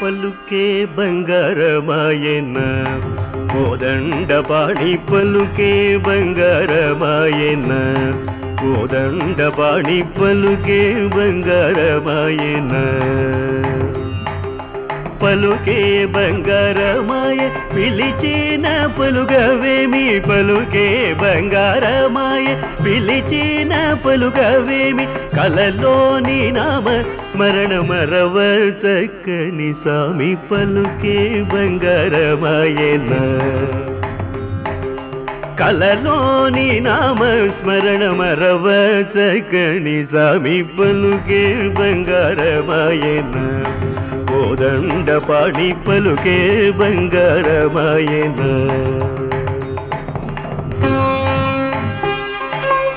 పలుకే బంగారమాయన కోదండపాణి పలుకే బంగారమాయన కోదండపాణి పలుకే బంగారమాయన పలుకే బంగారమాయ పిలిచిన పలుగవేమి పలుకే బంగారమాయ పిలిచిన పలుగవేమి కలలోని నామ స్మరణ మరవ చక్కని స్వామి పలుకే బంగారమాయన కలలోని నామ స్మరణ మరవ చక్కని స్వామి పలుకే బంగారమాయన కోదండపాణి పలుకే బంగారమాయన